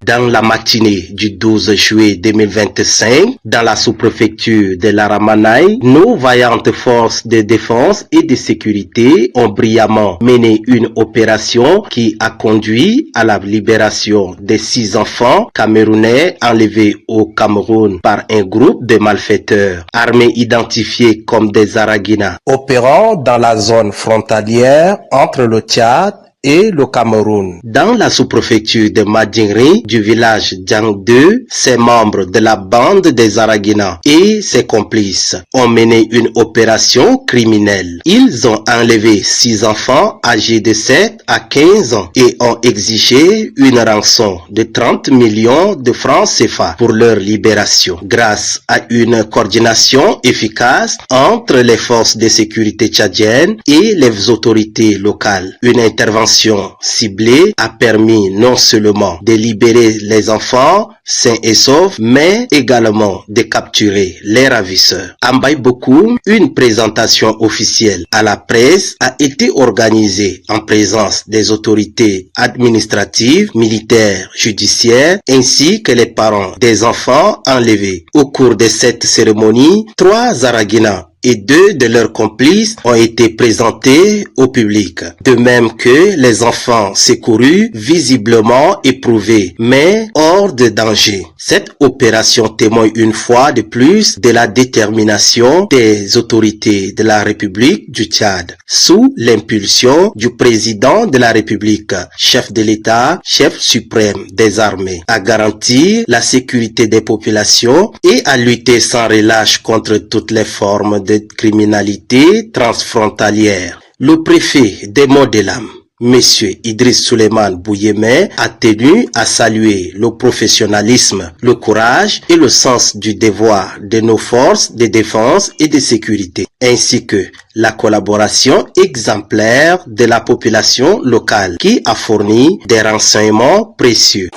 Dans la matinée du 12 juillet 2025, dans la sous-préfecture de l'Aramanaï, nos vaillantes forces de défense et de sécurité ont brillamment mené une opération qui a conduit à la libération des 6 enfants camerounais enlevés au Cameroun par un groupe de malfaiteurs armés identifiés comme des Araguina, opérant dans la zone frontalière entre le Tchad et le Cameroun. Dans la sous-préfecture de Madingri du village Djang 2, ces membres de la bande des Araguina et ses complices ont mené une opération criminelle. Ils ont enlevé 6 enfants âgés de 7 à 15 ans et ont exigé une rançon de 30 millions de francs CFA pour leur libération. Grâce à une coordination efficace entre les forces de sécurité tchadiennes et les autorités locales, une intervention ciblée a permis non seulement de libérer les enfants sains et saufs, mais également de capturer les ravisseurs. À Mbaye-Bokoum, une présentation officielle à la presse a été organisée en présence des autorités administratives, militaires, judiciaires, ainsi que les parents des enfants enlevés. Au cours de cette cérémonie, 3 Araguina et 2 de leurs complices ont été présentés au public. De même que les enfants secourus, visiblement éprouvés, mais hors de danger. Cette opération témoigne une fois de plus de la détermination des autorités de la République du Tchad, sous l'impulsion du président de la République, chef de l'État, chef suprême des armées, à garantir la sécurité des populations et à lutter sans relâche contre toutes les formes de criminalité transfrontalière. Le préfet des Modelam, Monsieur Idriss Souleymane Bouyemé, a tenu à saluer le professionnalisme, le courage et le sens du devoir de nos forces de défense et de sécurité, ainsi que la collaboration exemplaire de la population locale qui a fourni des renseignements précieux.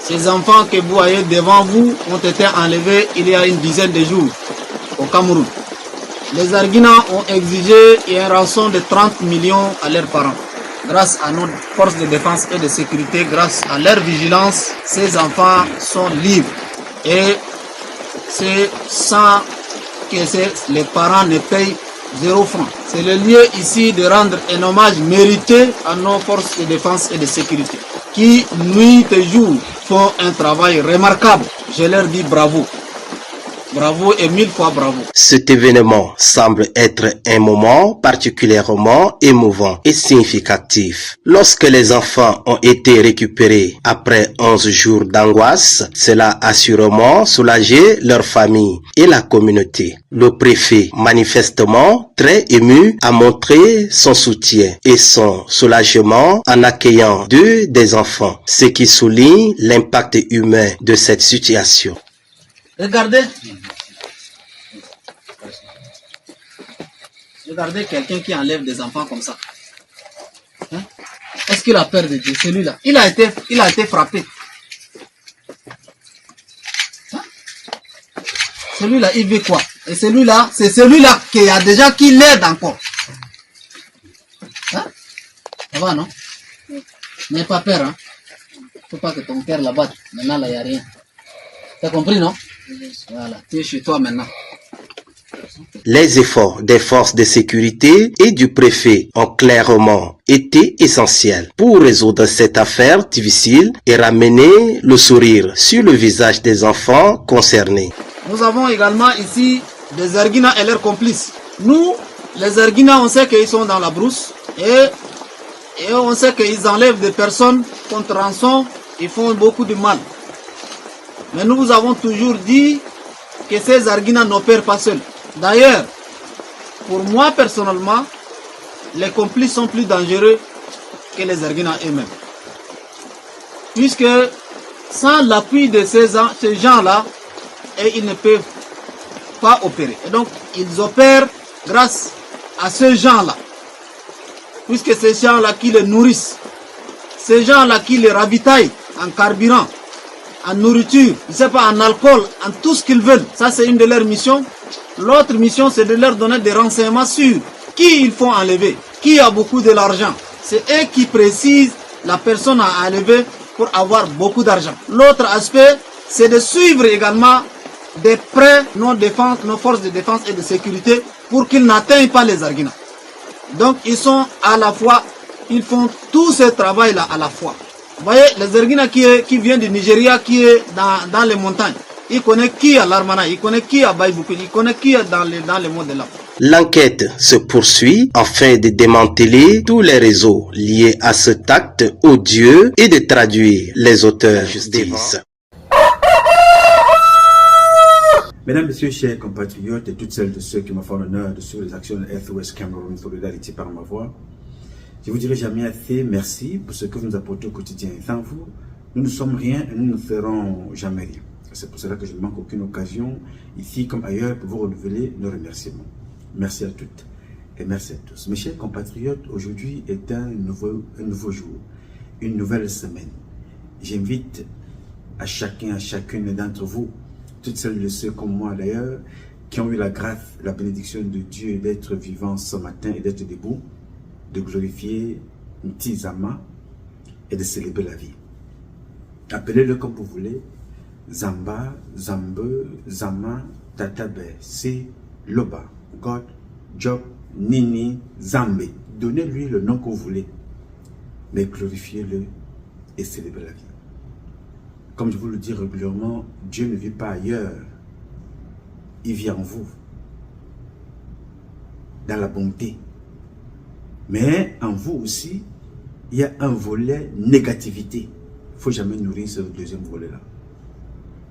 Ces enfants que vous voyez devant vous ont été enlevés il y a une dizaine de jours au Cameroun. Les Araguina ont exigé une rançon de 30 millions à leurs parents. Grâce à nos forces de défense et de sécurité, grâce à leur vigilance, ces enfants sont libres. Et c'est sans que les parents ne payent 0 franc. C'est le lieu ici de rendre un hommage mérité à nos forces de défense et de sécurité, qui nuit et jour font un travail remarquable. Je leur dis bravo. Bravo et 1000 fois bravo. Cet événement semble être un moment particulièrement émouvant et significatif. Lorsque les enfants ont été récupérés après 11 jours d'angoisse, cela a sûrement soulagé leur famille et la communauté. Le préfet, manifestement très ému, a montré son soutien et son soulagement en accueillant 2 des enfants, ce qui souligne l'impact humain de cette situation. Regardez. Regardez quelqu'un qui enlève des enfants comme ça. Hein? Est-ce qu'il a peur de Dieu, celui-là? Il a été frappé. Hein? Celui-là, il veut quoi? Et celui-là, c'est celui-là qui l'aide encore. Hein? Ça va, non? N'aie pas peur, hein? Faut pas que ton père la batte. Maintenant, là, il n'y a rien. T'as compris, non? Voilà, tu es chez toi maintenant. Les efforts des forces de sécurité et du préfet ont clairement été essentiels pour résoudre cette affaire difficile et ramener le sourire sur le visage des enfants concernés. Nous avons également ici des Araguina et leurs complices. Nous, les Araguina, on sait qu'ils sont dans la brousse et on sait qu'ils enlèvent des personnes contre rançon, ils font beaucoup de mal. Mais nous vous avons toujours dit que ces Araguina n'opèrent pas seuls. D'ailleurs, pour moi personnellement, les complices sont plus dangereux que les Araguina eux-mêmes. Puisque sans l'appui de ces gens-là, ils ne peuvent pas opérer. Et donc, ils opèrent grâce à ces gens-là. Puisque ces gens-là qui les nourrissent, ces gens-là qui les ravitaillent en carburant, en nourriture, je ne sais pas, en alcool, en tout ce qu'ils veulent. Ça, c'est une de leurs missions. L'autre mission, c'est de leur donner des renseignements sur qui ils font enlever, qui a beaucoup de l'argent. C'est eux qui précisent la personne à enlever pour avoir beaucoup d'argent. L'autre aspect, c'est de suivre également des prêts nos forces de défense et de sécurité pour qu'ils n'atteignent pas les Zarguina. Donc ils sont à la fois, ils font tout ce travail-là à la fois. Vous voyez, les Zarguina qui vient du Nigeria, qui est dans les montagnes, il connaît qui à l'Armana, il connaît qui à Baïboukou, il connaît qui dans les mondes de l'Afrique. L'enquête se poursuit afin de démanteler tous les réseaux liés à cet acte odieux et de traduire les auteurs en justice. Mesdames, Messieurs, chers compatriotes et toutes celles de ceux qui me font l'honneur de suivre les actions de Earth-West Cameroon Solidarity par ma voix, je vous dirai jamais assez merci pour ce que vous nous apportez au quotidien. Sans vous, nous ne sommes rien et nous ne ferons jamais rien. C'est pour cela que je ne manque aucune occasion, ici comme ailleurs, pour vous renouveler nos remerciements. Merci à toutes et merci à tous. Mes chers compatriotes, aujourd'hui est un nouveau jour, une nouvelle semaine. J'invite à chacun, à chacune d'entre vous, toutes celles de ceux comme moi d'ailleurs, qui ont eu la grâce, la bénédiction de Dieu d'être vivants ce matin et d'être debout, de glorifier Ntizama et de célébrer la vie. Appelez-le comme vous voulez, Zamba, Zambe, Zama, Tatabe, Si, Loba, God, Job, Nini, Zambé. Donnez-lui le nom que vous voulez, mais glorifiez-le et célébrez la vie. Comme je vous le dis régulièrement, Dieu ne vit pas ailleurs, il vit en vous, dans la bonté. Mais en vous aussi, il y a un volet négativité. Il ne faut jamais nourrir ce deuxième volet-là.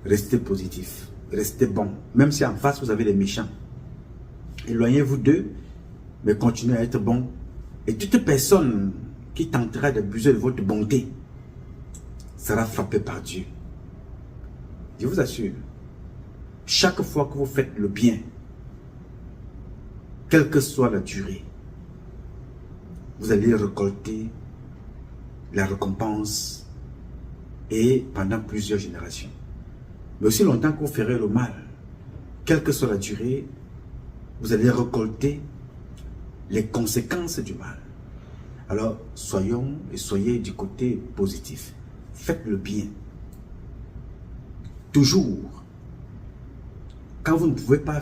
Restez positif, restez bon. Même si en face vous avez des méchants, éloignez-vous d'eux, mais continuez à être bon. Et toute personne qui tentera d'abuser de votre bonté sera frappée par Dieu. Je vous assure, chaque fois que vous faites le bien, quelle que soit la durée, vous allez récolter la récompense et pendant plusieurs générations. Mais aussi longtemps que vous ferez le mal, quelle que soit la durée, vous allez récolter les conséquences du mal. Alors, soyez du côté positif. Faites le bien. Toujours. Quand vous ne pouvez pas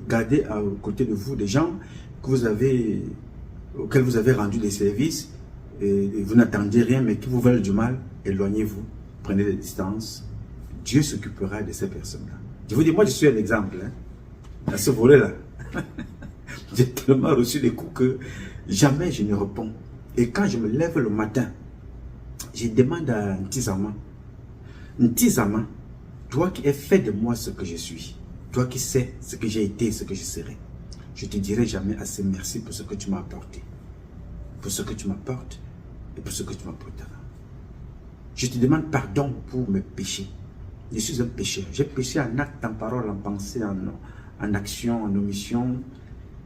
garder à côté de vous des gens auxquels vous avez rendu des services, et vous n'attendez rien, mais qui vous veulent du mal, éloignez-vous, prenez des distances. Dieu s'occupera de ces personnes-là. Je vous dis, moi je suis un exemple, à ce volet-là. J'ai tellement reçu des coups que jamais je ne réponds. Et quand je me lève le matin, je demande à Ntizama, Ntizama, toi qui as fait de moi ce que je suis, toi qui sais ce que j'ai été, ce que je serai, je te dirai jamais assez merci pour ce que tu m'as apporté, pour ce que tu m'apportes et pour ce que tu m'apporteras. Je te demande pardon pour mes péchés. Je suis un pécheur. J'ai péché en acte, en parole, en pensée, en action, en omission,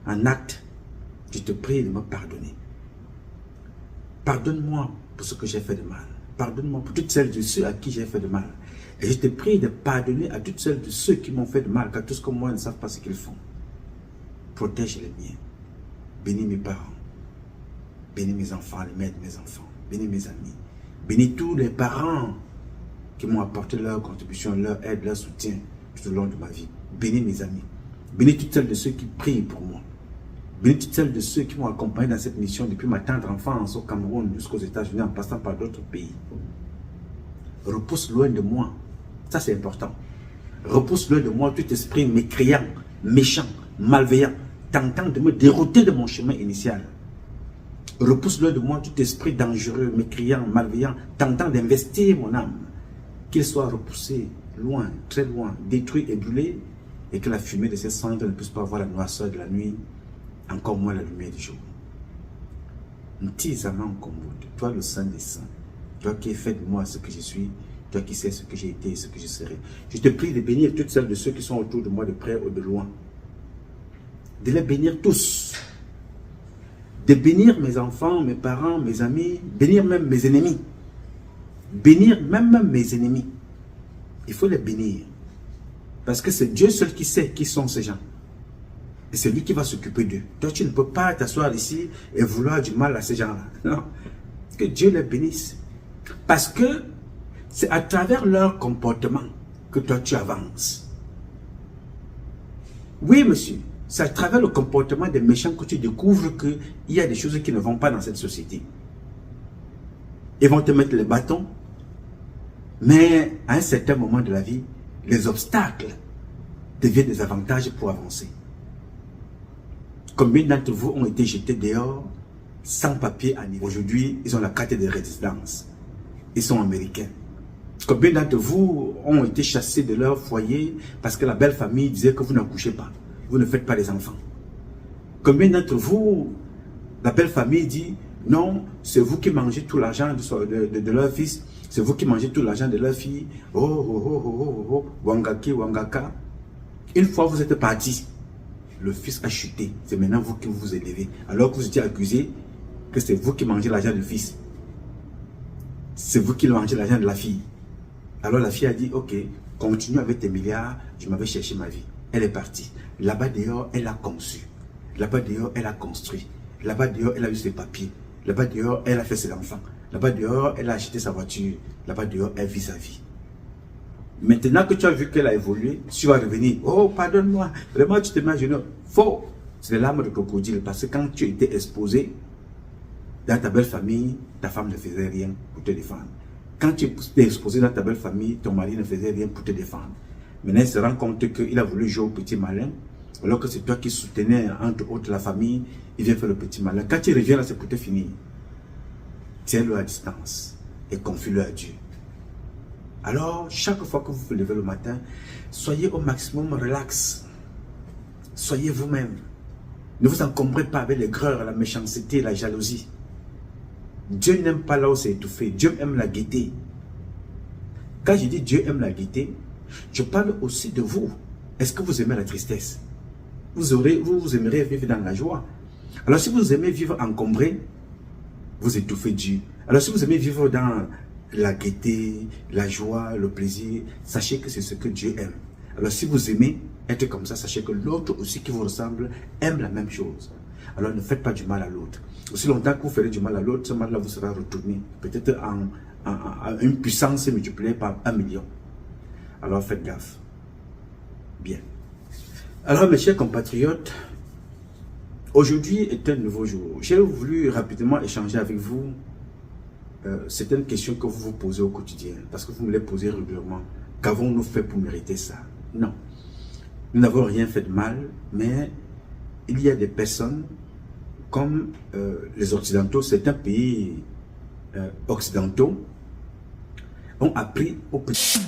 en acte. Je te prie de me pardonner. Pardonne-moi pour ce que j'ai fait de mal. Pardonne-moi pour toutes celles de ceux à qui j'ai fait de mal. Et je te prie de pardonner à toutes celles de ceux qui m'ont fait de mal, car tous comme moi ne savent pas ce qu'ils font. Protège les miens. Bénis mes parents. Bénis mes enfants, les mères de mes enfants. Bénis mes amis. Bénis tous les parents qui m'ont apporté leur contribution, leur aide, leur soutien tout au long de ma vie. Bénis mes amis. Bénis toutes celles de ceux qui prient pour moi. Bénis toutes celles de ceux qui m'ont accompagné dans cette mission depuis ma tendre enfance au Cameroun jusqu'aux États-Unis en passant par d'autres pays. Repousse loin de moi. Ça c'est important. Repousse loin de moi tout esprit mécréant, méchant, malveillant, tentant de me dérouter de mon chemin initial. Repousse loin de moi tout esprit dangereux, mécréant, malveillant, tentant d'investir mon âme. Qu'il soit repoussé loin, très loin, détruit et brûlé, et que la fumée de ces cendres ne puisse pas voir la noirceur de la nuit, encore moins la lumière du jour. Ntizama Nkombode, toi le Saint des Saints, toi qui es fait de moi ce que je suis, toi qui sais ce que j'ai été et ce que je serai. Je te prie de bénir toutes celles de ceux qui sont autour de moi, de près ou de loin. De les bénir tous. De bénir mes enfants, mes parents, mes amis, bénir même mes ennemis. Bénir même mes ennemis. Il faut les bénir. Parce que c'est Dieu seul qui sait qui sont ces gens. Et c'est lui qui va s'occuper d'eux. Toi, tu ne peux pas t'asseoir ici et vouloir du mal à ces gens-là. Non. Que Dieu les bénisse. Parce que c'est à travers leur comportement que toi tu avances. Oui, monsieur, c'est à travers le comportement des méchants que tu découvres qu'il y a des choses qui ne vont pas dans cette société. Ils vont te mettre les bâtons, mais à un certain moment de la vie, les obstacles deviennent des avantages pour avancer. Combien d'entre vous ont été jetés dehors sans papier à niveau? Aujourd'hui, ils ont la carte de résidence. Ils sont américains. Combien d'entre vous ont été chassés de leur foyer parce que la belle famille disait que vous n'accouchez pas, vous ne faites pas les enfants? Combien d'entre vous, la belle famille dit non, c'est vous qui mangez tout l'argent de leur fils, c'est vous qui mangez tout l'argent de leur fille. Wangaki, Wangaka. Une fois vous êtes parti, le fils a chuté. C'est maintenant vous qui vous élevez. Alors que vous étiez accusé que c'est vous qui mangez l'argent du fils. C'est vous qui mangez l'argent de la fille. Alors la fille a dit, ok, continue avec tes milliards, je m'avais cherché ma vie. Elle est partie. Là-bas dehors, elle a conçu. Là-bas dehors, elle a construit. Là-bas dehors, elle a eu ses papiers. Là-bas dehors, elle a fait ses enfants. Là-bas dehors, elle a acheté sa voiture. Là-bas dehors, elle vit sa vie. Maintenant que tu as vu qu'elle a évolué, tu vas revenir. Oh, pardonne-moi. Vraiment, tu te mets à genoux. Faux. C'est les larmes de crocodile. Parce que quand tu étais exposé dans ta belle famille, ta femme ne faisait rien pour te défendre. Quand tu étais exposé dans ta belle famille, ton mari ne faisait rien pour te défendre. Maintenant, il se rend compte qu'il a voulu jouer au petit malin. Alors que c'est toi qui soutenais, entre autres, la famille, il vient faire le petit malin. Quand tu reviens là, c'est pour te finir. Tiens-le à distance et confie-le à Dieu. Alors, chaque fois que vous vous levez le matin, soyez au maximum relax. Soyez vous-même. Ne vous encombrez pas avec l'aigreur, la méchanceté, la jalousie. Dieu n'aime pas là où c'est étouffé. Dieu aime la gaieté. Quand je dis Dieu aime la gaieté, je parle aussi de vous. Est-ce que vous aimez la tristesse? Vous aimeriez vivre dans la joie. Alors si vous aimez vivre encombré, vous étouffez Dieu. Alors si vous aimez vivre dans la gaieté, la joie, le plaisir, sachez que c'est ce que Dieu aime. Alors si vous aimez être comme ça, sachez que l'autre aussi qui vous ressemble aime la même chose. Alors ne faites pas du mal à l'autre. Aussi longtemps que vous ferez du mal à l'autre, ce mal-là vous sera retourné. Peut-être en une puissance multipliée par 1 million. Alors faites gaffe. Bien. Alors mes chers compatriotes, aujourd'hui est un nouveau jour. J'ai voulu rapidement échanger avec vous certaines questions que vous vous posez au quotidien. Parce que vous me les posez régulièrement. Qu'avons-nous fait pour mériter ça? Non. Nous n'avons rien fait de mal, mais il y a des personnes comme les Occidentaux, certains pays occidentaux ont appris aux petits.